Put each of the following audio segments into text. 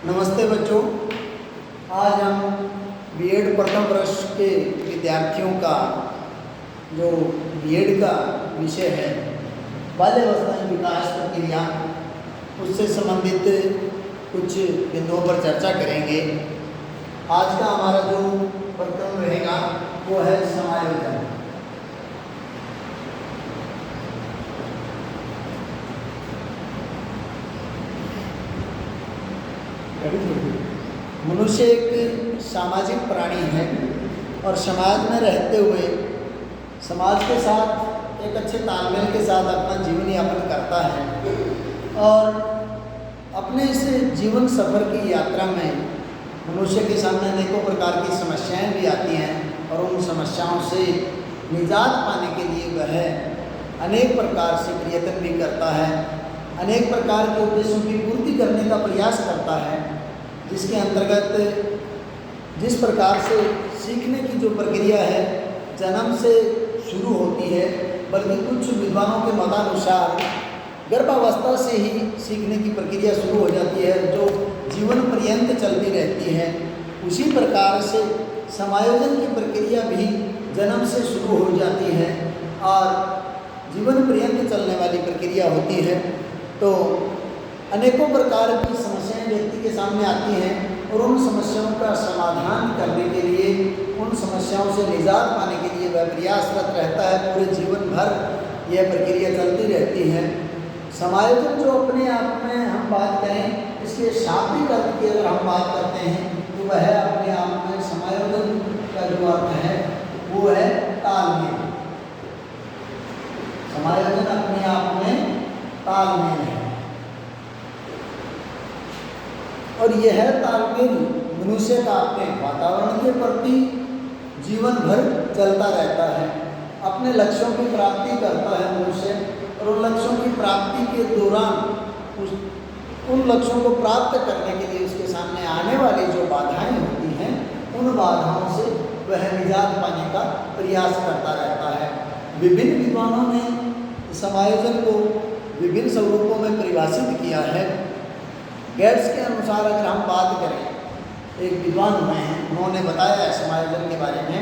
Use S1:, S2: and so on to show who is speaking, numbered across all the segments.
S1: नमस्ते बच्चों। आज हम बीएड प्रथम वर्ष के विद्यार्थियों का जो बीएड का विषय है बाल्यावस्था में विकास प्रक्रिया, उससे संबंधित कुछ बिंदुओं पर चर्चा करेंगे। आज का हमारा जो प्रकरण रहेगा वो है समायोजन। मनुष्य एक सामाजिक प्राणी है और समाज में रहते हुए समाज के साथ एक अच्छे तालमेल के साथ अपना जीवन यापन करता है और अपने इस जीवन सफ़र की यात्रा में मनुष्य के सामने अनेकों प्रकार की समस्याएं भी आती हैं और उन समस्याओं से निजात पाने के लिए वह अनेक प्रकार से प्रयत्न भी करता है, अनेक प्रकार के उद्देश्यों की पूर्ति करने का प्रयास करता है, जिसके अंतर्गत जिस प्रकार से सीखने की जो प्रक्रिया है जन्म से शुरू होती है, बल्कि कुछ विद्वानों के मतानुसार गर्भावस्था से ही सीखने की प्रक्रिया शुरू हो जाती है जो जीवन पर्यंत चलती रहती है। उसी प्रकार से समायोजन की प्रक्रिया भी जन्म से शुरू हो जाती है और जीवन पर्यंत चलने वाली प्रक्रिया होती है। तो अनेकों प्रकार की समस्याएं व्यक्ति के सामने आती हैं और उन समस्याओं का समाधान करने के लिए, उन समस्याओं से निजात पाने के लिए वह प्रयासरत रहता है। पूरे जीवन भर यह प्रक्रिया चलती रहती है। समायोजन जो अपने आप में हम बात करें, इसके शाब्दिक अर्थ की अगर हम बात करते हैं तो वह अपने आप में समायोजन का जो अर्थ है वो है तालमेल। समायोजन अपने आप में तालमेल है और यह तालमेल मनुष्य का अपने वातावरण के प्रति जीवन भर चलता रहता है। अपने लक्ष्यों की प्राप्ति करता है मनुष्य और उन लक्ष्यों की प्राप्ति के दौरान उन लक्ष्यों को प्राप्त करने के लिए उसके सामने आने वाली जो बाधाएं होती हैं, उन बाधाओं से वह निजात पाने का प्रयास करता रहता है। विभिन्न विद्वानों ने समायोजन को विभिन्न स्वरूपों में परिभाषित किया है। गेट्स के अनुसार अगर हम बात करें, एक विद्वान हुए हैं, उन्होंने बताया है समायोजन के बारे में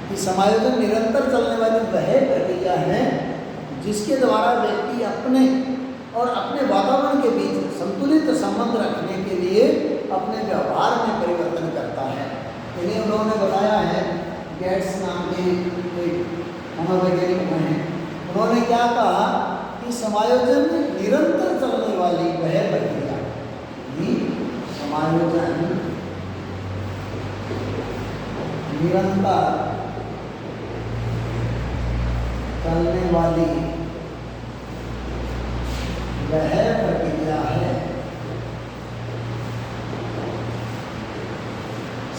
S1: कि समायोजन निरंतर चलने वाली वह प्रक्रिया है जिसके द्वारा व्यक्ति अपने और अपने वातावरण के बीच संतुलित संबंध रखने के लिए अपने व्यवहार में परिवर्तन करता है। इन्हें उन्होंने बताया है, गेट्स नाम के एक मनोवैज्ञानिक हुए हैं। उन्होंने क्या कहा कि समायोजन निरंतर चलने वाली वह प्रक्रिया, समायोजन निरंतर चलने वाली वह प्रक्रिया है।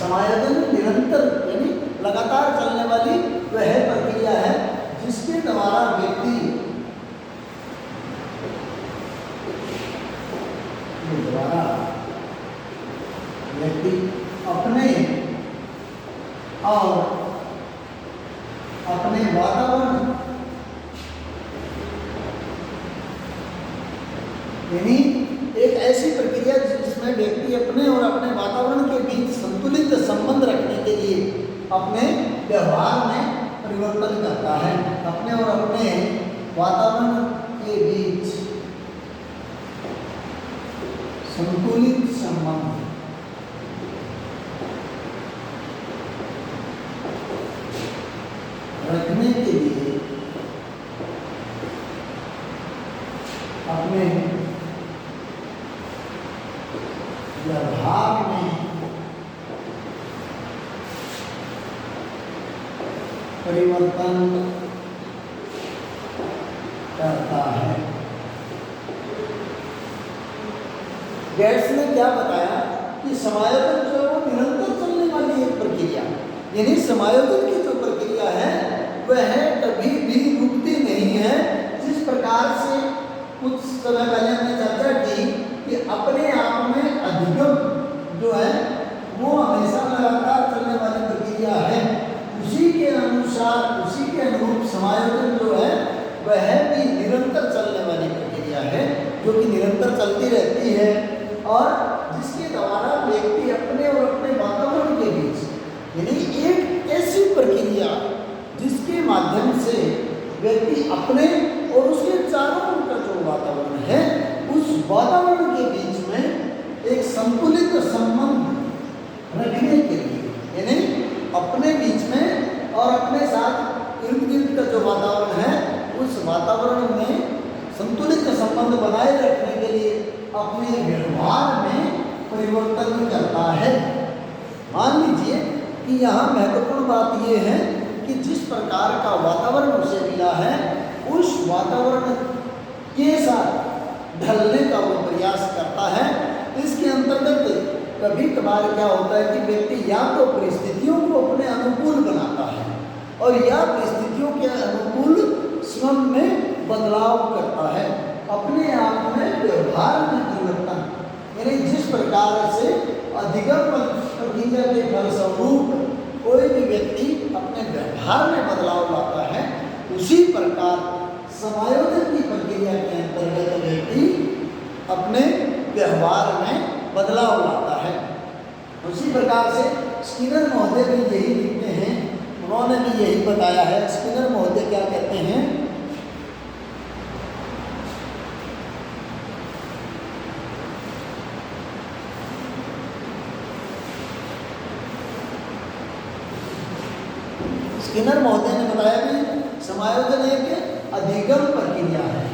S1: समायोजन निरंतर यानी लगातार चलने वाली वह प्रक्रिया है जिसके द्वारा व्यक्ति अपने और अपने वातावरण यानी एक ऐसी प्रक्रिया जिसमें व्यक्ति अपने और अपने वातावरण के बीच संतुलित संबंध रखने के लिए अपने व्यवहार में परिवर्तन करता है। अपने और अपने वातावरण के बीच संतुलित संबंध रखने के लिए अपने व्यवहार में परिवर्तन करता है। गेट्स ने क्या बताया कि समायोजन जो है वो निरंतर चलने वाली एक प्रक्रिया, यानी समायोजन की जो प्रक्रिया है वह कभी भी रुकती नहीं है। जिस प्रकार से कुछ समय पहले हमने चर्चा की कि अपने आप में अधिगम जो है वो हमेशा लगातार चलने वाली प्रक्रिया है, उसी के अनुसार उसी के अनुरूप समायोजन जो है वह भी निरंतर चलने वाली प्रक्रिया है, जो कि निरंतर चलती रहती है और जिसके द्वारा व्यक्ति अपने और अपने वातावरण के बीच, यानी एक ऐसी प्रक्रिया जिसके माध्यम से व्यक्ति अपने और उसके चारों ओर का जो वातावरण है उस वातावरण के बीच में एक संतुलित संबंध रखने के लिए, यानी अपने बीच में और अपने साथ इर्द गिर्द का जो वातावरण है उस वातावरण में संतुलित संबंध बनाए रखने के लिए अपने व्यवहार में परिवर्तन करता है। मान लीजिए कि यहाँ महत्वपूर्ण बात यह है कि जिस प्रकार का वातावरण उसे मिला है उस वातावरण के साथ ढलने का वो प्रयास करता है। इसके अंतर्गत कभी कभार क्या होता है कि व्यक्ति या तो परिस्थितियों को अपने अनुकूल बनाता है और या परिस्थितियों के अनुकूल स्वयं में बदलाव करता है, अपने आप में व्यवहार में परिवर्तन, यानी जिस प्रकार से अधिगम प्रक्रिया के फलस्वरूप कोई भी व्यक्ति अपने व्यवहार में बदलाव लाता है, उसी प्रकार समायोजन की प्रक्रिया के अंतर्गत व्यक्ति अपने व्यवहार में बदलाव लाता है। उसी प्रकार से स्किनर महोदय भी यही लिखते हैं, उन्होंने भी यही बताया है। स्किनर महोदय क्या कहते हैं, स्किनर महोदय ने बताया कि समायोजन एक अधिगम प्रक्रिया है।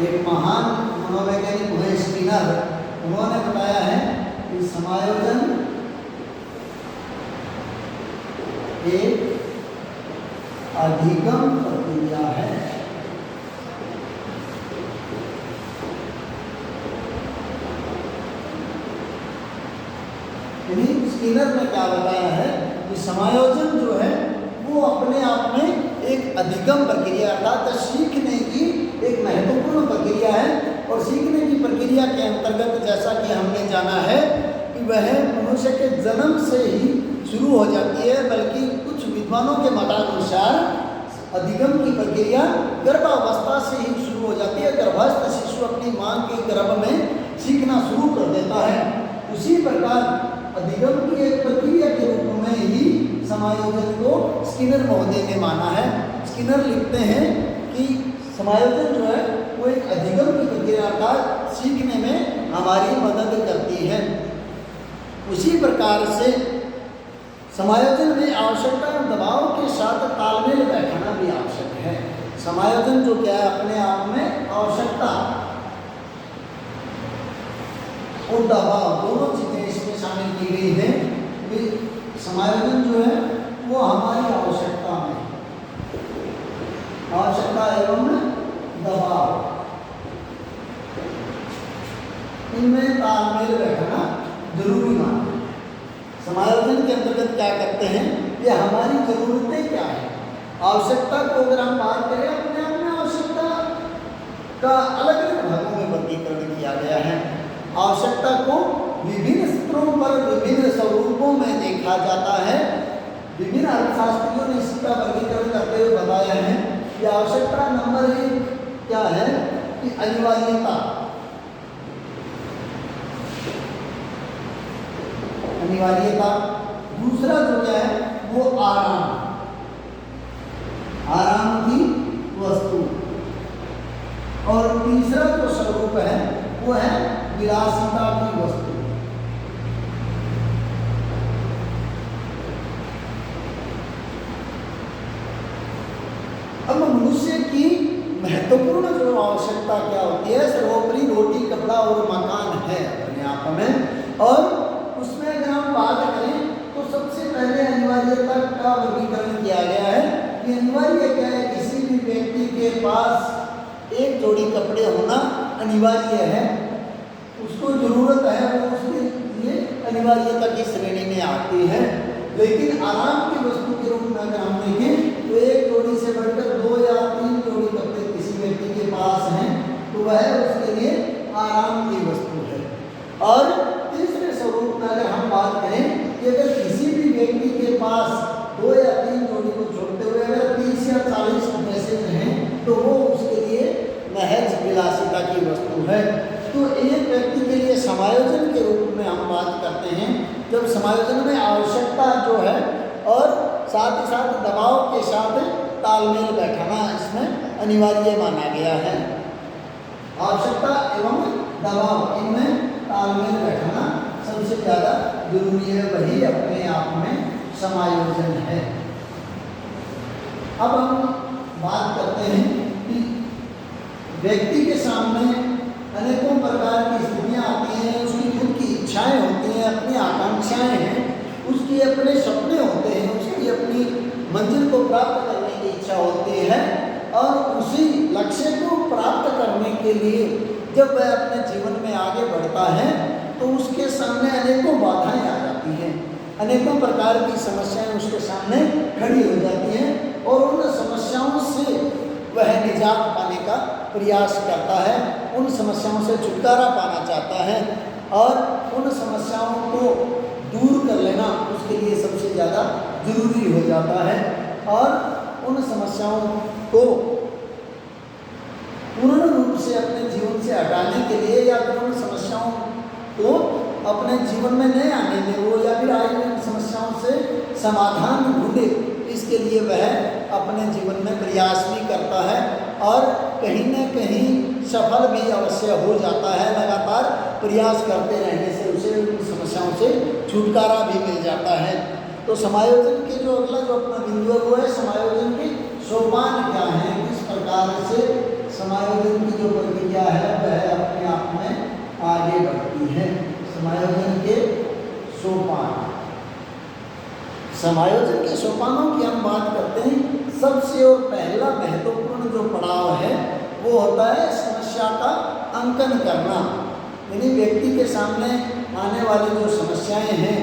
S1: एक महान मनोवैज्ञानिक हुए स्किनर, उन्होंने बताया है कि समायोजन एक अधिगम प्रक्रिया है। स्किनर ने क्या बताया है कि समायोजन जो है वो अपने आप में एक अधिगम प्रक्रिया अर्थात सीखने की एक महत्वपूर्ण प्रक्रिया है। और सीखने की प्रक्रिया के अंतर्गत जैसा कि हमने जाना है कि वह मनुष्य के जन्म से ही शुरू हो जाती है, बल्कि कुछ विद्वानों के मतानुसार अधिगम की प्रक्रिया गर्भावस्था से ही शुरू हो जाती है। गर्भस्थ शिशु अपनी मां के गर्भ में सीखना शुरू कर देता है। उसी प्रकार अधिगम की एक प्रक्रिया के रूप में ही समायोजन को स्किनर महोदय ने माना है। स्किनर लिखते हैं कि समायोजन जो है वो एक अधिगम की प्रक्रिया अर्थात सीखने में हमारी मदद करती है। उसी प्रकार से समायोजन में आवश्यकता और दबाव के साथ तालमेल बैठाना भी आवश्यक है। समायोजन जो क्या है अपने आप में आवश्यकता और दबाव दोनों चीजें इसमें शामिल की गई है कि समायोजन जो है वो हमारी आवश्यकता एवं दबाव इनमें तालमेल बैठना जरूरी मानते हैं। समायोजन के अंतर्गत क्या करते हैं कि हमारी जरूरतें क्या है। आवश्यकता को अगर हम बात करें अपने आप में आवश्यकता का अलग अलग भागों में वर्गीकरण किया गया है। आवश्यकता को विभिन्न स्तरों पर विभिन्न स्वरूपों में देखा जाता है। विभिन्न अर्थशास्त्रियों ने इसका वर्गीकरण करते हुए बताया है कि आवश्यकता नंबर 1 क्या है कि अनिवार्यता। दूसरा जो क्या है वो आराम की वस्तु। और तीसरा जो स्वरूप है वो है विलासिता की वस्तु। अब मनुष्य की महत्वपूर्ण जो आवश्यकता क्या होती है, सर्वोपरि रोटी कपड़ा और मकान है अपने आप में। और उसमें अगर हम बात करें तो सबसे पहले अनिवार्यता का वर्गीकरण किया गया है कि अनिवार्य क्या है, किसी भी व्यक्ति के पास एक जोड़ी कपड़े होना अनिवार्य है, उसको जरूरत है, वो उसके लिए अनिवार्यता की श्रेणी में आती है। लेकिन आराम की वस्तु के रूप में अगर हम देखें तो एक जोड़ी से बढ़कर 2 या 3 जोड़ी कपड़े किसी व्यक्ति के पास हैं तो वह उसके लिए आराम की वस्तु है। और तीसरे स्वरूप में अगर हम बात करें कि अगर किसी भी व्यक्ति के पास 2 या 3 जोड़ी को छोड़ते हुए अगर 30 या 40 पैसे हैं तो वो उसके लिए महज विलासिता की वस्तु है। तो एक व्यक्ति के लिए समायोजन के रूप में हम बात करते हैं, जब समायोजन में आवश्यकता जो है और साथ ही साथ दबाव के साथ तालमेल बैठाना इसमें अनिवार्य माना गया है। आवश्यकता एवं दबाव इनमें तालमेल बैठाना सबसे ज़्यादा जरूरी है, वही अपने आप में समायोजन है। अब हम बात करते हैं कि व्यक्ति के सामने अनेकों प्रकार की स्थितियाँ आती हैं, उसकी खुद की इच्छाएं होती हैं, अपनी आकांक्षाएं हैं, उसकी अपने सपने होते हैं, उसकी अपनी मंजिल को प्राप्त करने की इच्छा होती है और उसी लक्ष्य को प्राप्त करने के लिए जब वह अपने जीवन में आगे बढ़ता है तो उसके सामने अनेकों बाधाएं आ जाती हैं, अनेकों प्रकार की समस्याएं उसके सामने खड़ी हो जाती हैं और उन समस्याओं से वह निजात पाने का प्रयास करता है, उन समस्याओं से छुटकारा पाना चाहता है और उन समस्याओं को दूर कर लेना उसके लिए सबसे ज़्यादा जरूरी हो जाता है और उन समस्याओं को पूर्ण रूप से अपने जीवन से हटाने के लिए या फिर उन समस्याओं को अपने जीवन में नहीं आने दे वो या फिर आई हुई समस्याओं से समाधान ढूंढे, इसके लिए वह अपने जीवन में प्रयास भी करता है और कहीं न कहीं सफल भी अवश्य हो जाता है। लगातार प्रयास करते रहने से उसे उन समस्याओं से छुटकारा भी मिल जाता है। तो समायोजन के जो अगला जो अपना बिंदु है वो है समायोजन के सोपान क्या है, किस प्रकार से समायोजन की जो प्रक्रिया है वह अपने आप में आगे बढ़ती है। समायोजन के सोपान, समायोजन के सोपानों की हम बात करते हैं। सबसे और पहला महत्वपूर्ण जो पड़ाव है वो होता है समस्या का अंकन करना, यानी व्यक्ति के सामने आने वाली जो समस्याएं हैं,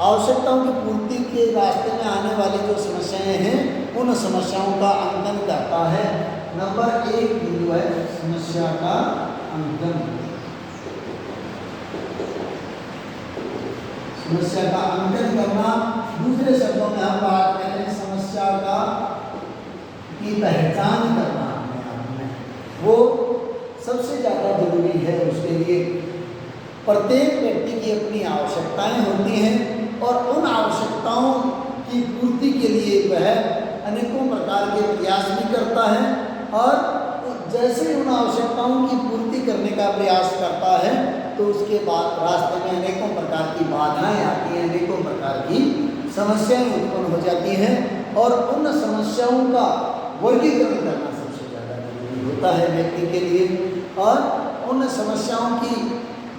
S1: आवश्यकताओं की पूर्ति के रास्ते में आने वाली जो समस्याएं हैं उन समस्याओं का अंकन करता है। नंबर 1 बिंदु है समस्या का अंकन। समस्या का अंकन करना, दूसरे शब्दों में हम बात करें समस्या का की पहचान करना अपने आप में, वो सबसे ज़्यादा जरूरी है। उसके लिए प्रत्येक व्यक्ति की अपनी आवश्यकताएं होती हैं और उन आवश्यकताओं की पूर्ति के लिए वह अनेकों प्रकार के प्रयास भी करता है और जैसे उन आवश्यकताओं की पूर्ति करने का प्रयास करता है तो उसके बाद रास्ते में अनेकों प्रकार की बाधाएं आती हैं, अनेकों प्रकार की समस्याएं उत्पन्न हो जाती हैं और उन समस्याओं का वर्गीकरण करना सबसे ज़्यादा जरूरी होता है व्यक्ति के लिए और उन समस्याओं की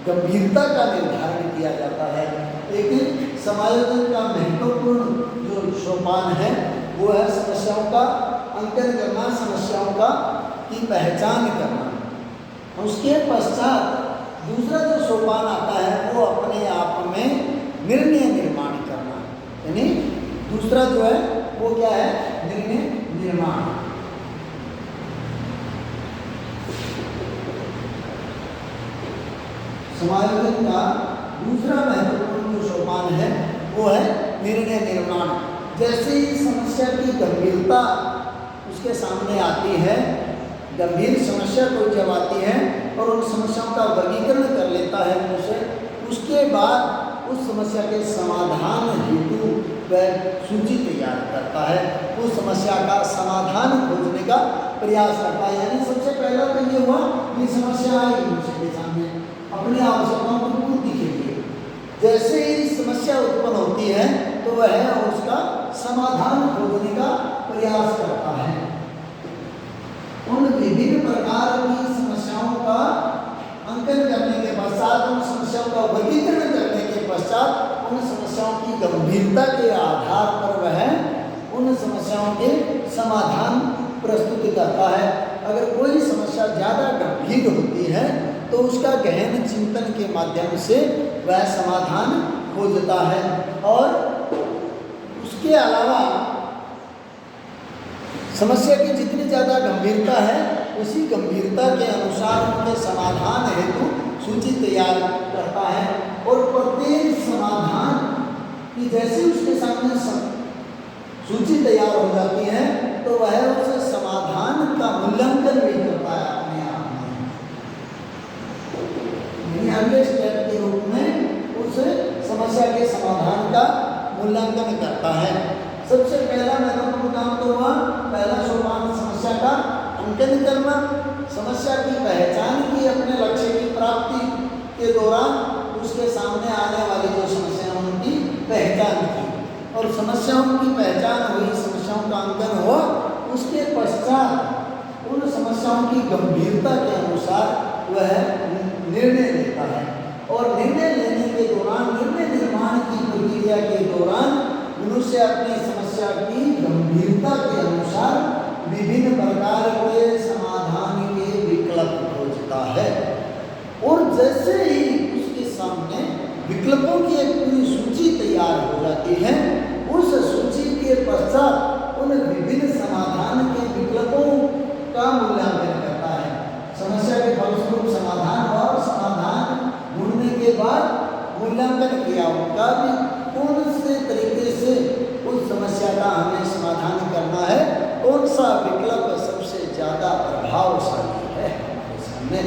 S1: गंभीरता का निर्धारण किया जाता है। एक समायोजन का महत्वपूर्ण जो सोपान है वो है समस्याओं का अंकन करना, समस्याओं का की पहचान करना। उसके पश्चात दूसरा जो सोपान आता है वो अपने आप में निर्णय निर्माण करना, यानी दूसरा जो है वो क्या है, निर्णय निर्माण। समायोजन का दूसरा महत्वपूर्ण जो सोपान है वो है निर्णय निर्माण। जैसे ही समस्या की गंभीरता उसके सामने आती है, गंभीर समस्या कोई जब आती है और उन समस्याओं का वर्गीकरण कर लेता है उनसे, उसके बाद उस समस्या के समाधान हेतु वह सूची तैयार करता है, उस समस्या का समाधान खोजने का प्रयास करता है। यानी सबसे पहला तो ये हुआ कि समस्या आई उसके सामने अपनी आवश्यकताओं की पूर्ति के लिए, जैसे ही समस्या उत्पन्न होती है तो वह उसका समाधान खोजने का प्रयास करता है। उन विभिन्न प्रकार की समस्याओं का अंकन करने के पश्चात, उन समस्याओं का वर्गीकरण करने के पश्चात, उन समस्याओं की गंभीरता के आधार पर वह उन समस्याओं के समाधान प्रस्तुत करता है। अगर कोई समस्या ज़्यादा गंभीर होती है तो उसका गहन चिंतन के माध्यम से वह समाधान खोजता है और उसके अलावा समस्या की जितनी ज़्यादा गंभीरता है उसी गंभीरता के अनुसार उनके समाधान हेतु सूची तैयार करता है और प्रत्येक समाधान की जैसे उसके सामने सूची तैयार हो जाती है तो वह उस समाधान का मूल्यांकन भी करता है अपने आप में। पहले स्टेप के रूप में उस समस्या के समाधान का मूल्यांकन करता है। सबसे पहला महत्वपूर्ण काम तो हुआ पहला सोपान समस्या का अंकन करना, समस्या की पहचान की, अपने लक्ष्य की प्राप्ति के दौरान उसके सामने आने वाली जो समस्याएं उनकी पहचान की, और समस्याओं की पहचान हुई, समस्याओं का अंकन हुआ, उसके पश्चात उन समस्याओं की गंभीरता के अनुसार वह निर्णय लेता है, और निर्णय लेने के दौरान, निर्णय निर्माण की प्रक्रिया के दौरान मनुष्य अपनी समस्या की गंभीरता के अनुसार विभिन्न प्रकार के समाधान के विकल्प खोजता है। और जैसे ही उसके सामने विकल्पों की एक पूरी सूची तैयार हो जाती है, उस सूची के पश्चात उन विभिन्न समाधान के विकल्पों का मूल्यांकन करता है। समस्या के फलस्वरूप समाधान और समाधान ढूंढने के बाद मूल्यांकन किया उनका भी कौन से तरीके से उस समस्या का हमें समाधान करना है, कौन सा विकल्प सबसे ज़्यादा प्रभावशाली है हमारे सामने।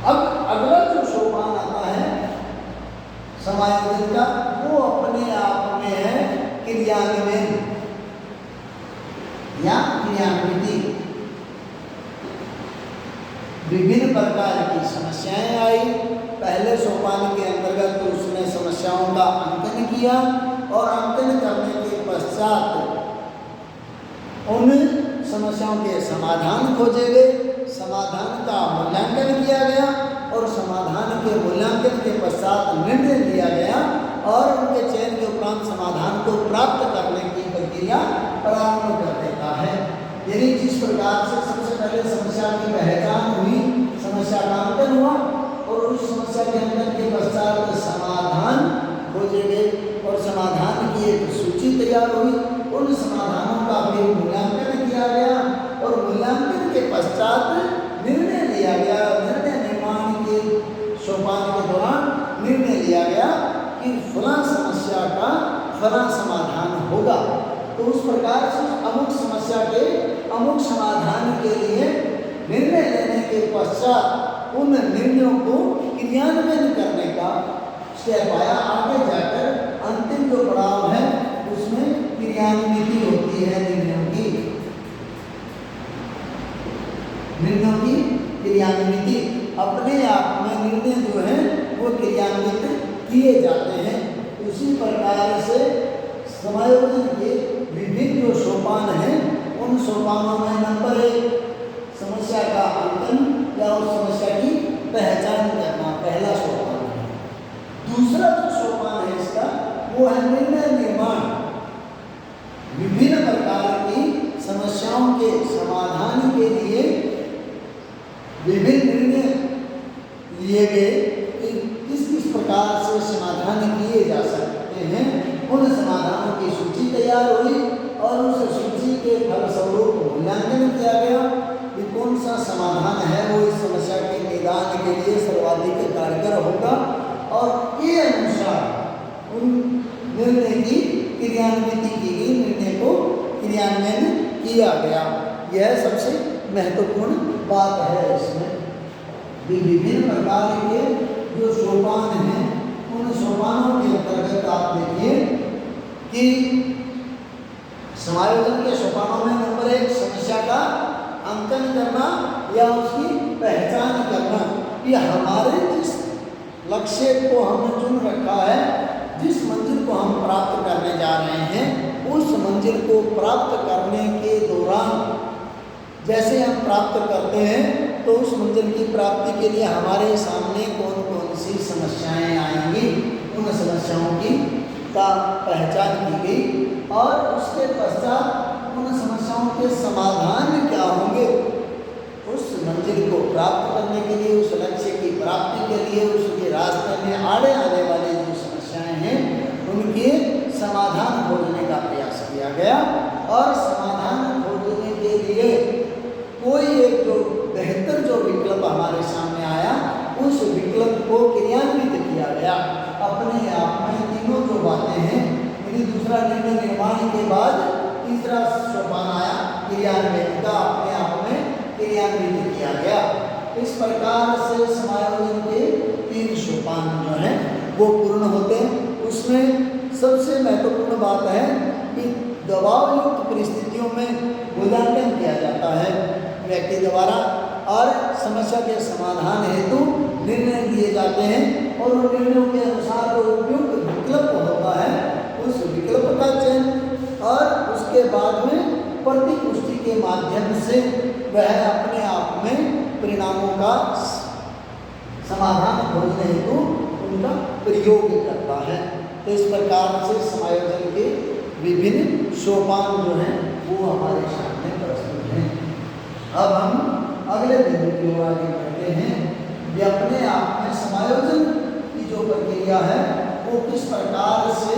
S1: अब अगला जो सोपान आता है समायोजन का, वो अपने आप में है क्रियान्वयन या क्रियान्विति। विभिन्न प्रकार की समस्याएं आई, पहले सोपान के अंतर्गत तो उसने समस्याओं का अंकन किया, और अंकन करने के पश्चात उन समस्याओं के समाधान खोजे गए, समाधान का मूल्यांकन किया गया, और समाधान के मूल्यांकन के पश्चात निर्णय लिया गया, और उनके चयन के उपरांत समाधान को प्राप्त करने की प्रक्रिया प्रारंभ कर देता है। यानी जिस प्रकार से सबसे पहले समस्या की पहचान हुई, समस्या का अंकन हुआ, और उस समस्या के अंकन के पश्चात समाधान खोजे गए, और समाधान की एक सूची तैयार हुई, उन समाधानों का भी मूल्यांकन किया गया, और मूल्यांकन के पश्चात निर्णय लिया गया। निर्णय निर्माण के सोपान के दौरान निर्णय लिया गया कि फलां समस्या का फलां समाधान होगा। तो उस प्रकार से अमुक समस्या के अमुक समाधान के लिए निर्णय लेने के पश्चात उन निर्णयों को क्रियान्वयन करने का स्टेप आया। आगे जाकर अंतिम जो पड़ाव है उसमें क्रियान्विति होती है निर्णयों की क्रियान्विति। अपने आप में निर्णय जो है वो क्रियान्वित किए जाते हैं। उसी प्रकार से समायोजन के विभिन्न जो सोपान हैं, उन सोपानों में नंबर 1 समस्या का अंकन या उस समस्या की पहचान करना पहला सोपान है। दूसरा जो सोपान है इसका वो है निर्णय निर्माण। विभिन्न प्रकार की समस्याओं के समाधान के लिए विभिन्न निर्णय लिए गए कि किस किस प्रकार से समाधान किए जा सकते हैं। उन समाधानों की सूची तैयार हुई, और उस सूची के फलस्वरूप मूल्यांकन किया गया कि कौन सा समाधान है वो इस समस्या के निदान के लिए सर्वाधिक कारगर होगा, और के अनुसार उन निर्णय की क्रियान्विति की गई, निर्णय को क्रियान्वयन किया गया। यह सबसे महत्वपूर्ण बात है इसमें। विभिन्न प्रकार के जो सोपान हैं, उन सोपानों के अंतर्गत आप देखिए कि समायोजन के सोपानों में नंबर 1 समस्या का अंकन करना या उसकी पहचान करना कि हमारे जिस लक्ष्य को हमने चुन रखा है, जिस मंजिल को हम प्राप्त करने जा रहे हैं, उस मंजिल को प्राप्त करने के दौरान जैसे हम प्राप्त करते हैं तो उस मंजिल की प्राप्ति के लिए हमारे सामने कौन कौन सी समस्याएं आएंगी, उन समस्याओं की का पहचान की गई, और उसके पश्चात उन समस्याओं के समाधान क्या होंगे। उस मंजिल को प्राप्त करने के लिए, उस लक्ष्य की प्राप्ति के लिए, उसके रास्ते में आड़े आने वाली जो समस्याएं हैं उनके समाधान खोजने का प्रयास किया गया, और समाधान खोजने के लिए कोई एक जो बेहतर जो विकल्प हमारे सामने आया, उस विकल्प को क्रियान्वित किया गया। अपने आप में तीनों जो बातें हैं, यदि दूसरा निर्णय निर्माण के बाद तीसरा सोपान आया क्रियान्वयन का, अपने आप में क्रियान्वित किया गया। इस प्रकार से समायोजन के 3 वो पूर्ण होते हैं। उसमें सबसे महत्वपूर्ण बात है कि दबाव युक्त परिस्थितियों में मूल्यांकन किया जाता है व्यक्ति द्वारा और समस्या के समाधान हेतु निर्णय दिए जाते हैं और उन निर्णयों के अनुसार जो उपयुक्त विकल्प होता है उस विकल्प का चयन और उसके बाद में प्रतिपुष्टि के माध्यम से वह अपने आप में परिणामों का समाधान खोजने हेतु उनका प्रयोग करता है। तो इस प्रकार से समायोजन के विभिन्न सोपान जो हैं वो हमारे सामने प्रस्तुत हैं। अब हम अगले बिंदु की ओर आगे बढ़ते हैं। ये अपने आप में समायोजन की जो प्रक्रिया है वो किस प्रकार से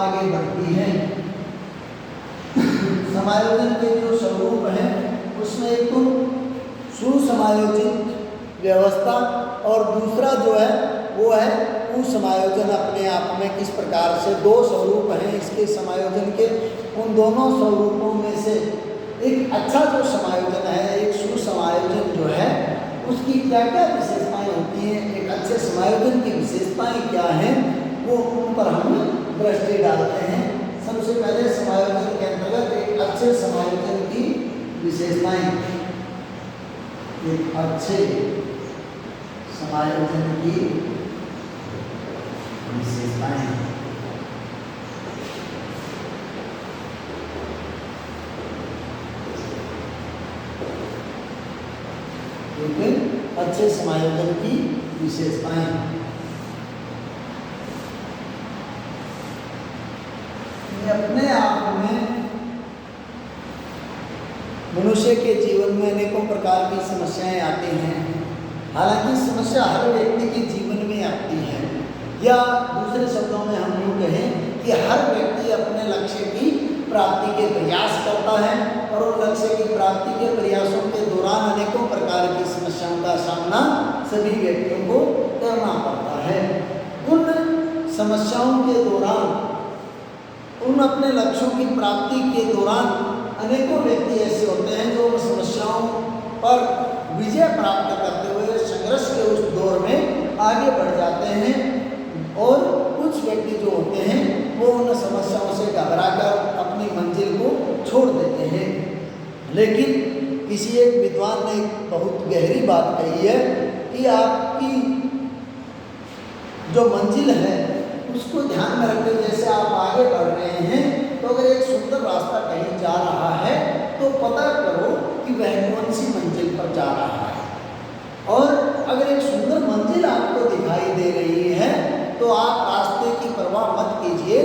S1: आगे बढ़ती है। समायोजन के जो स्वरूप हैं उसमें एक तो सुसमायोजित व्यवस्था और दूसरा जो है वो है कुसमायोजन। अपने आप में किस प्रकार से दो स्वरूप हैं इसके समायोजन के। उन दोनों स्वरूपों में से एक अच्छा जो समायोजन है, एक सुसमायोजन जो है उसकी क्या क्या विशेषताएं होती हैं, एक अच्छे समायोजन की विशेषताएं क्या हैं, वो उन पर हम दृष्टि डालते हैं। सबसे पहले समायोजन के अंतर्गत एक अच्छे समायोजन की विशेषताएं, एक अच्छे समायोजन की विशेषताएं। अच्छे समायोजन की विशेषताएं अपने आप में मनुष्य के जीवन में अनेकों प्रकार की समस्याएं आती हैं। हालांकि समस्या हर व्यक्ति के जीवन में आती है, या दूसरे शब्दों में हम यूँ कहें कि हर व्यक्ति अपने लक्ष्य की प्राप्ति के प्रयास करता है और उन लक्ष्य की प्राप्ति के प्रयासों के दौरान अनेकों प्रकार की समस्याओं का सामना सभी व्यक्तियों को करना पड़ता है। उन समस्याओं के दौरान, उन अपने लक्ष्यों की प्राप्ति के दौरान अनेकों व्यक्ति ऐसे होते हैं जो उन समस्याओं पर विजय प्राप्त करते हुए संघर्ष के उस दौर में आगे बढ़ जाते हैं और कुछ व्यक्ति जो होते हैं वो उन समस्याओं से घबराकर अपनी मंजिल को छोड़ देते हैं। लेकिन किसी एक विद्वान ने एक बहुत गहरी बात कही है कि आपकी जो मंजिल है उसको ध्यान में रखते हुए जैसे आप आगे बढ़ रहे हैं तो अगर एक सुंदर रास्ता कहीं जा रहा है तो पता करो कि वह कौन सी मंजिल पर जा रहा है। और अगर एक सुंदर मंजिल आपको दिखाई दे रही है तो आप रास्ते की परवाह मत कीजिए,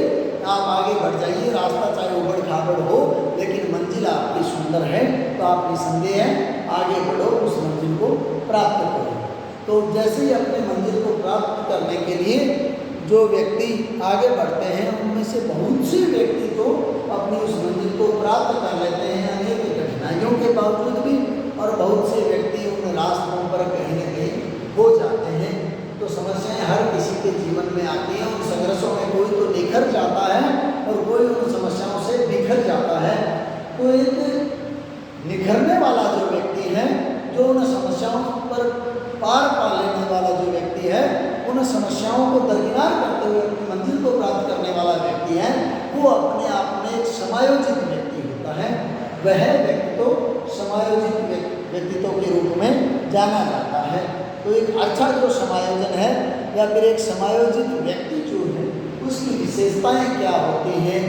S1: आप आगे बढ़ जाइए। रास्ता चाहे उबड़ खाबड़ हो लेकिन मंजिल आपकी सुंदर है तो आप निसंदेह आगे बढ़ो, उस मंजिल को प्राप्त करो। तो जैसे ही अपने मंजिल को प्राप्त करने के लिए जो व्यक्ति आगे बढ़ते हैं उनमें से बहुत से व्यक्ति तो अपनी उस मंजिल को प्राप्त कर लेते हैं अनेक कठिनाइयों के बावजूद भी, और बहुत से व्यक्ति उन रास्तों पर कहीं न कहीं हो जाते हैं। तो समस्याएं हर किसी के जीवन में आती हैं। उन संघर्षों में कोई तो निखर जाता है और कोई उन समस्याओं से बिखर जाता है। तो एक निखरने वाला जो व्यक्ति है, जो उन समस्याओं पर पार पा लेने वाला जो व्यक्ति है, उन समस्याओं को दरकिनार करते हुए अपनी मंजिल को प्राप्त करने वाला व्यक्ति है, वो अपने आप में एक समायोजित व्यक्ति होता है। वह व्यक्ति तो समायोजित व्यक्तित्व के रूप में जाना जाता है। तो एक अच्छा जो समायोजन है या फिर एक समायोजित व्यक्ति जो है उसकी विशेषताएं क्या होती हैं,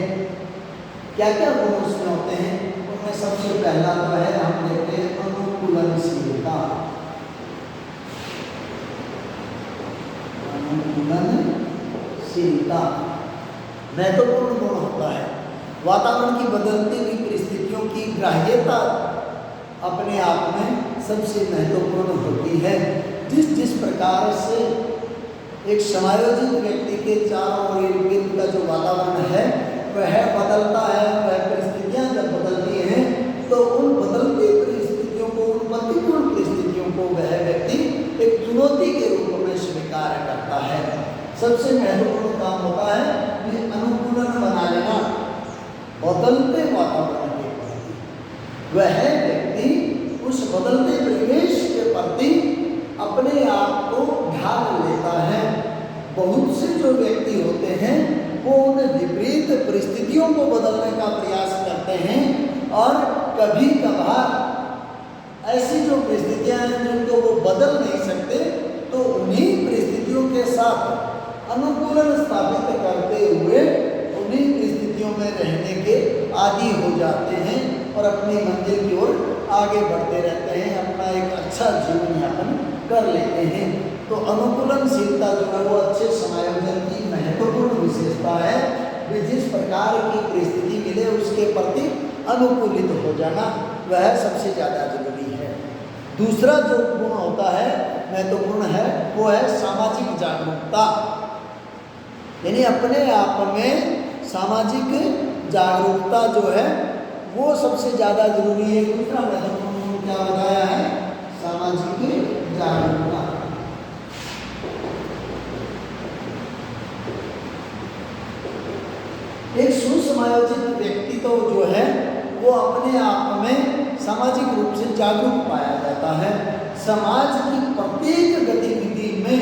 S1: क्या क्या गुण उसमें होते हैं। उनमें सबसे पहला तो है, हम देखते हैं अनुकूलनशीलता। अनुकूलनशीलता महत्वपूर्ण गुण होता है। वातावरण की बदलती हुई परिस्थितियों की ग्राह्यता अपने आप में सबसे महत्वपूर्ण होती है। जिस प्रकार से एक समायोजित व्यक्ति के चारों ओर इर्द-गिर्द का जो वातावरण है वह बदलता है, वह परिस्थितियाँ जब बदलती हैं तो उन बदलती परिस्थितियों को, उन प्रतिकूल परिस्थितियों को वह व्यक्ति एक चुनौती के रूप में स्वीकार करता है। सबसे महत्वपूर्ण काम होता है कि अनुकूलन बना लेना बदलते वातावरण के प्रति। वह व्यक्ति उस बदलते परिवेश के प्रति अपने आप को ढाल लेता है। बहुत से परिस्थितियों को बदलने का प्रयास करते हैं और कभी कभार ऐसी जो परिस्थितियां हैं जिनको वो बदल नहीं सकते, तो उन्हीं परिस्थितियों के साथ अनुकूलन स्थापित करते हुए उन्हीं परिस्थितियों में रहने के आदी हो जाते हैं और अपनी मंजिल की ओर आगे बढ़ते रहते हैं, अपना एक अच्छा जीवन यापन कर लेते हैं। तो अनुकूलनशीलता जो है वो अच्छे समायोजन की महत्वपूर्ण विशेषता है। वे जिस प्रकार की परिस्थिति मिले उसके प्रति अनुकूलित हो जाना वह सबसे ज़्यादा जरूरी है। दूसरा जो गुण होता है, महत्वपूर्ण है, वो है सामाजिक जागरूकता। यानी अपने आप में सामाजिक जागरूकता जो है वो सबसे ज़्यादा जरूरी है। दूसरा महत्वपूर्ण गुण क्या बताया है? सामाजिक जागरूकता। एक सुसमायोजित व्यक्ति तो जो है वो अपने आप में सामाजिक रूप से जागरूक पाया जाता है। समाज की प्रत्येक गतिविधि में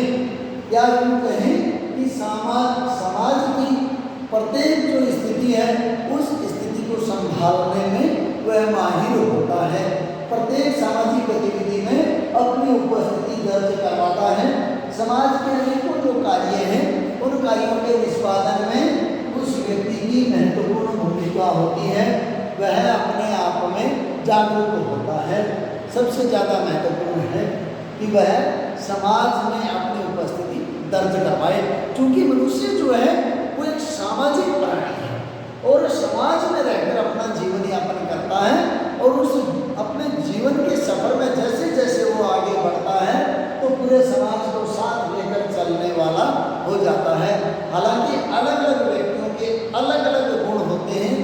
S1: या यूँ कहें कि समाज की प्रत्येक जो स्थिति है उस स्थिति को संभालने में वह माहिर होता है। प्रत्येक सामाजिक गतिविधि में अपनी उपस्थिति दर्ज करवाता है। समाज के अनेकों जो कार्य हैं उन कार्यों के निष्पादन में उस व्यक्ति की महत्वपूर्ण भूमिका होती है। वह अपने आप में जागरूक होता है। सबसे ज़्यादा महत्वपूर्ण है कि वह समाज में अपनी उपस्थिति दर्ज करवाए, क्योंकि मनुष्य जो है वो एक सामाजिक प्राणी है और समाज में रहकर अपना जीवन यापन करता है और उस अपने जीवन के सफर में जैसे जैसे वो आगे बढ़ता है तो पूरे समाज को साथ लेकर चलने वाला हो जाता है। हालांकि अलग अलग व्यक्तियों के अलग अलग गुण होते हैं।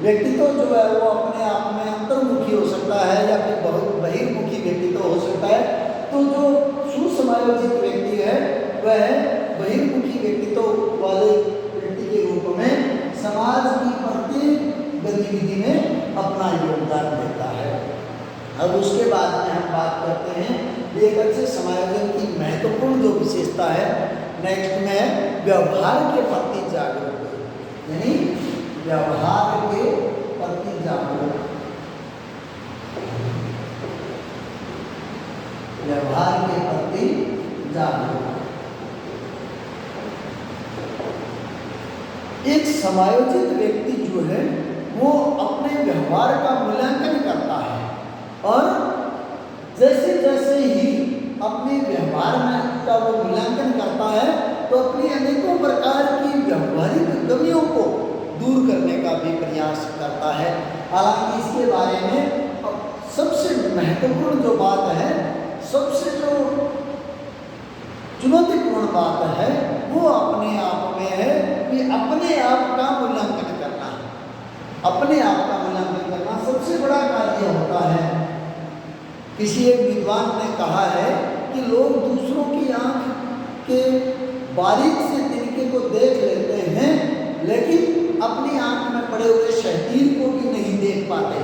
S1: व्यक्तित्व जो है वो अपने आप में अंतर्मुखी हो सकता है या फिर बहुत बहिर्मुखी व्यक्तित्व हो सकता है। तो जो सुसमायोजित व्यक्ति है वह बहिर्मुखी व्यक्तित्व वाले व्यक्ति के रूप में समाज की प्रत्येक गतिविधि में अपना योगदान देता है। अब उसके बाद में हम बात करते हैं एक अच्छे समायोजन की महत्वपूर्ण जो विशेषता है। नेक्स्ट में व्यवहार के प्रति जागरूक, यानी व्यवहार के प्रति जागरूक। व्यवहार के प्रति जागरूक। एक समायोजित व्यक्ति जो है वो अपने व्यवहार का मूल्यांकन करता है और जैसे जैसे ही अपने व्यवहार में का वो मूल्यांकन करता है तो अपनी अनेकों प्रकार की व्यवहारिक कमियों को दूर करने का भी प्रयास करता है। हालांकि इसके बारे में सबसे महत्वपूर्ण जो बात है, सबसे जो चुनौतीपूर्ण बात है वो अपने आप में है कि अपने आप का मूल्यांकन करना। अपने आप का मूल्यांकन करना सबसे बड़ा कार्य होता है। किसी एक विद्वान ने कहा है कि लोग दूसरों की आंख के बारीक से तिनके को देख लेते हैं लेकिन अपनी आंख में पड़े हुए शहतीर को भी नहीं देख पाते।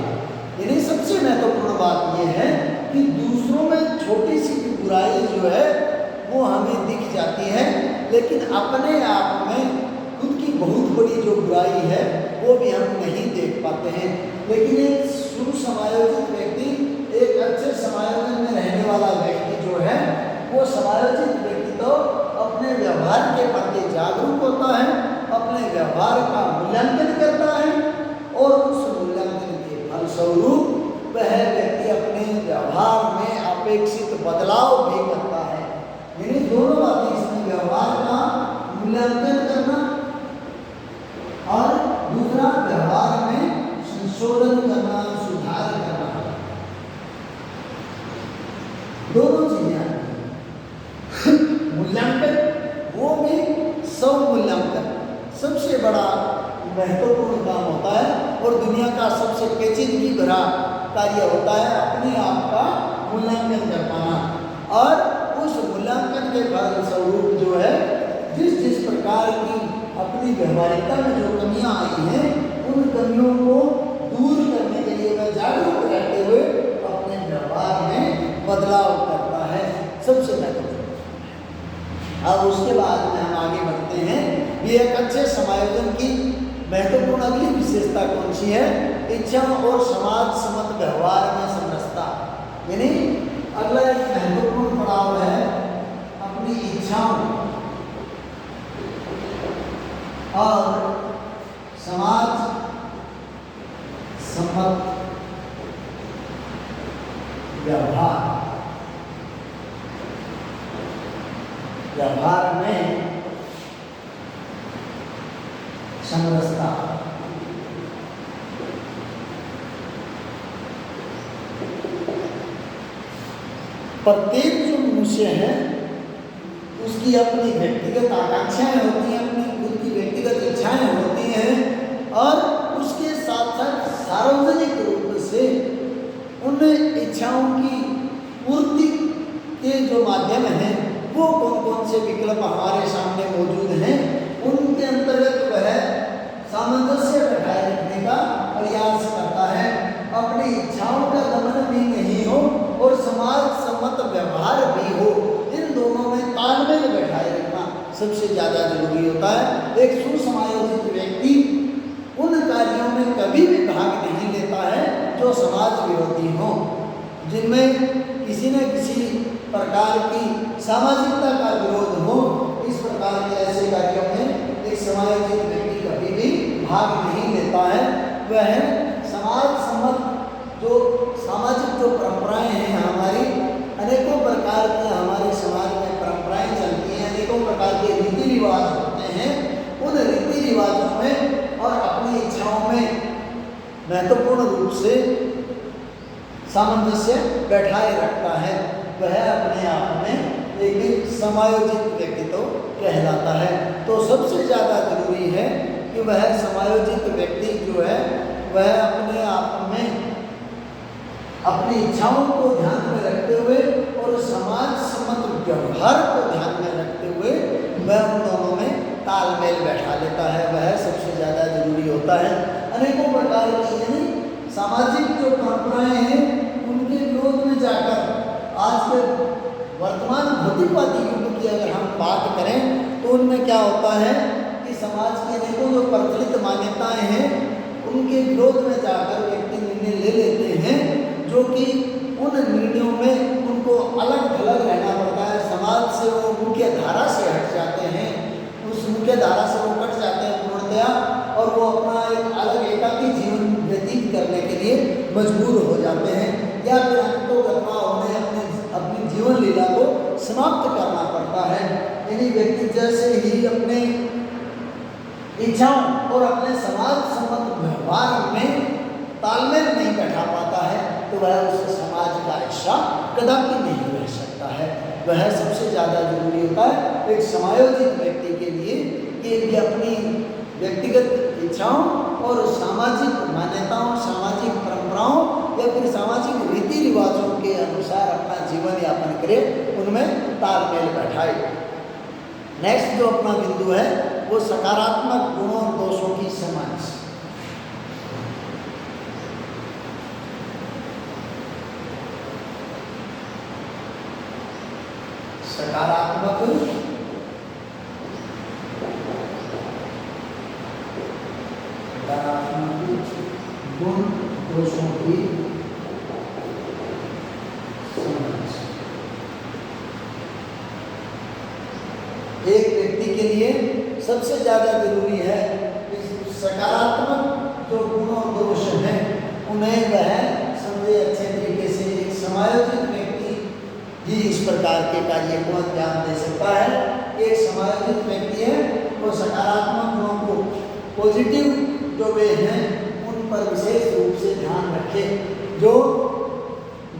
S1: यानी सबसे महत्वपूर्ण बात यह है कि दूसरों में छोटी सी बुराई जो है वो हमें दिख जाती है लेकिन अपने आप में खुद की बहुत बड़ी जो बुराई है वो भी हम नहीं देख पाते हैं। लेकिन एक सुसमायोजित व्यक्ति, एक अच्छे समायोजन में रहने वाला व्यक्ति जो है वो समायोजित व्यक्ति तो अपने व्यवहार के प्रति जागरूक होता है, अपने व्यवहार का मूल्यांकन करता है और उस मूल्यांकन के फलस्वरूप वह व्यक्ति अपने व्यवहार में अपेक्षित बदलाव भी करता है। यानी दोनों बातें इसमें, व्यवहार का मूल्यांकन करना और दूसरा व्यवहार में संशोधन करना, सुधार करना, दोनों चीजें। मूल्यांकन वो भी स्वमूल्यांकन सबसे बड़ा महत्वपूर्ण काम होता है और दुनिया का सबसे पेचीदगी भरा कार्य होता है अपने आप का मूल्यांकन कर पाना। और उस मूल्यांकन के फलस्वरूप जो है जिस जिस प्रकार की अपनी व्यवहारिकता में जो कमियां आई हैं उन कमियों को दूर करने के लिए वह जागरूक रहते हुए अपने व्यवहार में बदलाव करता है। सबसे महत्वपूर्ण। अब उसके बाद में हम आगे बढ़ते हैं। ये एक अच्छे समायोजन की महत्वपूर्ण अगली विशेषता कौन सी है? इच्छा और समाज सम्मत व्यवहार में समरसता। यानी अगला एक महत्वपूर्ण पड़ाव है अपनी इच्छाओं और समाज सम्मत व्यवहार में समरसता। प्रत्येक जो मनुष्य है उसकी अपनी व्यक्तिगत आकांक्षाएं होती हैं, अपनी खुद की व्यक्तिगत इच्छाएं होती हैं और उसके साथ साथ सार्वजनिक रूप से उन इच्छाओं की पूर्ति के जो माध्यम हैं वो कौन कौन से विकल्प हमारे सामने मौजूद हैं, उनके अंतर्गत वह सामंजस्य बैठाए रखने का प्रयास करता है। अपनी इच्छाओं का दमन भी नहीं हो और समाज सम्मत व्यवहार भी हो, इन दोनों में तालमेल बैठाए रखना सबसे ज़्यादा जरूरी होता है। एक सुसमायोजित व्यक्ति उन कार्यों में कभी भी भाग नहीं लेता है जो समाज विरोधी हो, जिनमें किसी न किसी प्रकार की सामाजिकता का विरोध हो। इस प्रकार के ऐसे कार्यों में एक समायोजित व्यक्ति कभी भी भाग नहीं लेता है। वह समाज सम्मत जो सामाजिक जो परंपराएं हैं हमारी, अनेकों प्रकार की हमारे समाज में परंपराएं चलती हैं, अनेकों प्रकार के रीति रिवाज होते हैं, उन रीति रिवाजों में और अपनी इच्छाओं में महत्वपूर्ण रूप से सामंजस्य बैठाए रखता है। वह अपने आप में एक समायोजित व्यक्तित्व कहलाता है। तो सबसे ज़्यादा जरूरी है कि वह समायोजित व्यक्ति जो है वह अपने आप में अपनी इच्छाओं को ध्यान में रखते हुए और समाज सम्मत व्यवहार को ध्यान में रखते हुए वह उन दोनों में तालमेल बैठा लेता है। वह सबसे ज़्यादा जरूरी होता है। अनेकों प्रकार की यानी सामाजिक जो परंपराएं हैं उनके विरोध में जाकर आज के वर्तमान भौतिकवादी युग की अगर हम बात करें तो उनमें क्या होता है कि समाज की अनेकों जो प्रचलित मान्यताएं हैं उनके विरोध में जाकर व्यक्ति निर्णय ले लेते हैं, जो कि उन निर्णयों में उनको अलग थलग रहना पड़ता है। समाज से वो मुख्य धारा से हट जाते हैं, उस मुख्य धारा से वो कट जाते हैं पूर्णतया और वो अपना एक अलग एकाकी जीवन व्यतीत करने के लिए मजबूर हो जाते हैं, या फिर अंतों गत्वा उन्हें अपनी जीवन लीला को समाप्त करना पड़ता है। यानी व्यक्ति जैसे ही अपने इच्छाओं और अपने समाज सम्मत व्यवहार में तालमेल नहीं बैठा पाता है तो वह उस समाज का हिस्सा कदापि नहीं रह सकता है। वह सबसे ज़्यादा जरूरी होता है एक समायोजित व्यक्ति के लिए कि अपनी व्यक्तिगत इच्छाओं और सामाजिक मान्यताओं, सामाजिक परंपराओं या फिर सामाजिक रीति रिवाजों के अनुसार अपना जीवन यापन करे, उनमें तालमेल बैठाए। नेक्स्ट जो अपना बिंदु है वो सकारात्मक गुणों और दोषों की समझ। सकारात्मक गुण दोषों की समझ। एक व्यक्ति के लिए सबसे ज़्यादा जरूरी है सकारात्मक जो गुण और दोष हैं उन्हें वह समझे अच्छे तरीके से। एक समायोजित व्यक्ति ही इस प्रकार के कार्य को अंजाम दे सकता है। एक समायोजित व्यक्ति है वो सकारात्मक गुणों को, पॉजिटिव जो वे हैं उन पर विशेष रूप से ध्यान रखे। जो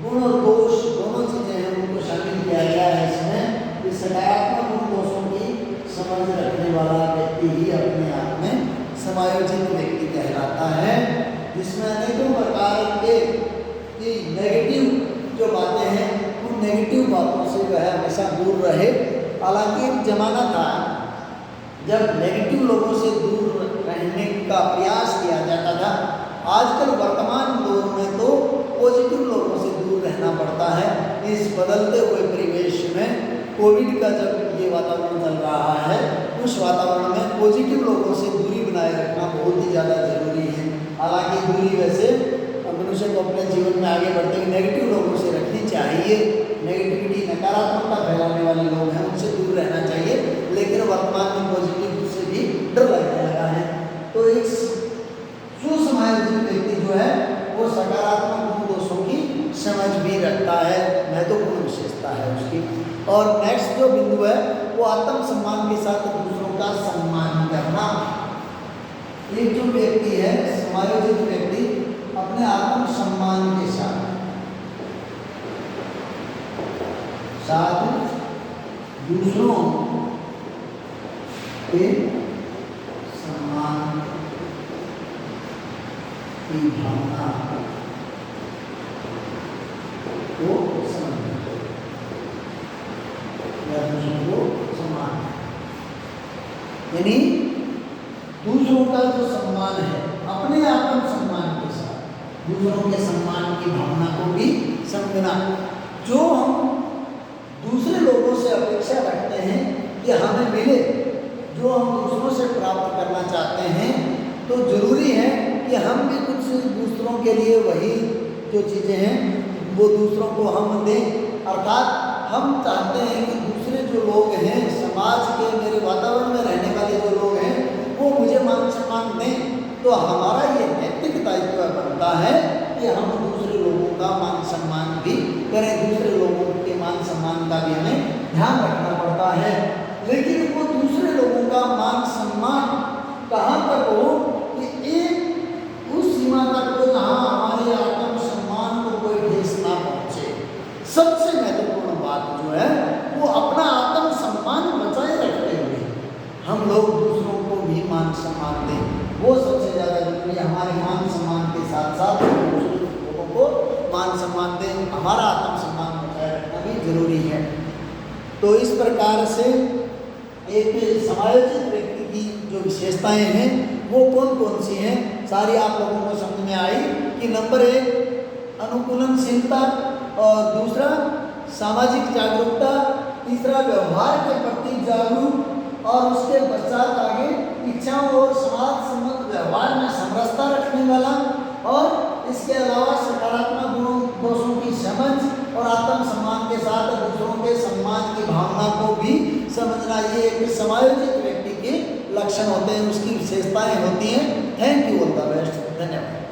S1: गुण और दोष दोनों चीज़ें हैं उनको शामिल किया गया है इसमें। इस सकारात्मक गुण दोषों की समझ रखने वाला व्यक्ति ही अपने आप में समायोजित व्यक्ति कहलाता है, जिसमें अनेकों प्रकार के नेगेटिव जो बातें हैं उन नेगेटिव बातों से वह हमेशा दूर रहे। हालांकि एक जमाना था जब नेगेटिव लोगों से दूर रहने का प्रयास किया जाता था। आजकल वर्तमान दौर में तो पॉजिटिव लोगों से दूर रहना पड़ता है। इस बदलते हुए परिवेश में कोविड का जब ये वातावरण चल रहा है उस वातावरण में पॉजिटिव लोगों से दूरी बनाए रखना बहुत ही ज़्यादा जरूरी है। हालांकि दूरी वैसे मनुष्य को अपने जीवन में आगे बढ़ते हुए नेगेटिव लोगों से रखनी चाहिए। नेगेटिविटी, नकारात्मकता फैलाने वाले लोग हैं उनसे दूर रहना चाहिए, लेकिन वर्तमान में पॉजिटिव से भी डर लगने लगा है। तो एक सुसमायोजित व्यक्ति जो है वो सकारात्मक गुण दोषों की समझ भी रखता है, महत्वपूर्ण विशेषता है उसकी। और नेक्स्ट जो बिंदु है वो आत्मसम्मान के साथ दूसरों का सम्मान करना। एक जो व्यक्ति है समायोजित व्यक्ति अपने आत्मसम्मान के साथ दूसरों के सम्मान की भावना को समझते या दूसरों को सम्मान, यानी दूसरों का जो सम्मान है अपने आत्मसम्मान के साथ दूसरों के सम्मान की भावना को भी समझना। जो हम दूसरे लोगों से अपेक्षा रखते हैं कि हमें मिले, जो हम दूसरों से प्राप्त करना चाहते हैं, तो जरूरी है कि हम भी कुछ दूसरों के लिए वही जो चीज़ें हैं वो दूसरों को हम दें। अर्थात हम चाहते हैं कि दूसरे जो लोग हैं समाज के, मेरे वातावरण में रहने वाले जो लोग हैं वो मुझे मान सम्मान दें। तो हमारा ये नैतिक दायित्व बनता है कि हम दूसरे लोगों का मान सम्मान भी करें, दूसरे लोगों के मान सम्मान का भी हमें ध्यान रखना पड़ता है। लेकिन वो दूसरे लोगों का मान सम्मान कहाँ तक हो कि एक उस सीमा तक हो जहाँ हमारे आत्मसम्मान को कोई ठेस ना पहुँचे। सबसे महत्वपूर्ण बात जो है वो अपना आत्मसम्मान बचाए रखते हुए हम लोग दूसरों को भी मान सम्मान दें, वो सबसे ज़्यादा जरूरी है। हमारे मान सम्मान के साथ साथ दूसरे लोगों को मान सम्मान दें, हमारा आत्मसम्मान बचाए रखना भी जरूरी है। तो इस प्रकार से एक समायोजित व्यक्ति की जो विशेषताएं हैं वो कौन कौन सी हैं, सारी आप लोगों को समझ में आई कि नंबर 1 अनुकूलनशीलता, और दूसरा सामाजिक जागरूकता, तीसरा व्यवहार के प्रति जागरूक, और उसके पश्चात आगे इच्छाओं और समाज सम्मत व्यवहार में समरसता रखने वाला, और इसके अलावा सकारात्मक गुणों दोषों की समझ और आत्मसम्मान के साथ दूसरों के सम्मान की भावना को भी समझना। ये एक समायोजित व्यक्ति के लक्षण होते हैं, उसकी विशेषताएं होती हैं। Thank you, all the best, धन्यवाद।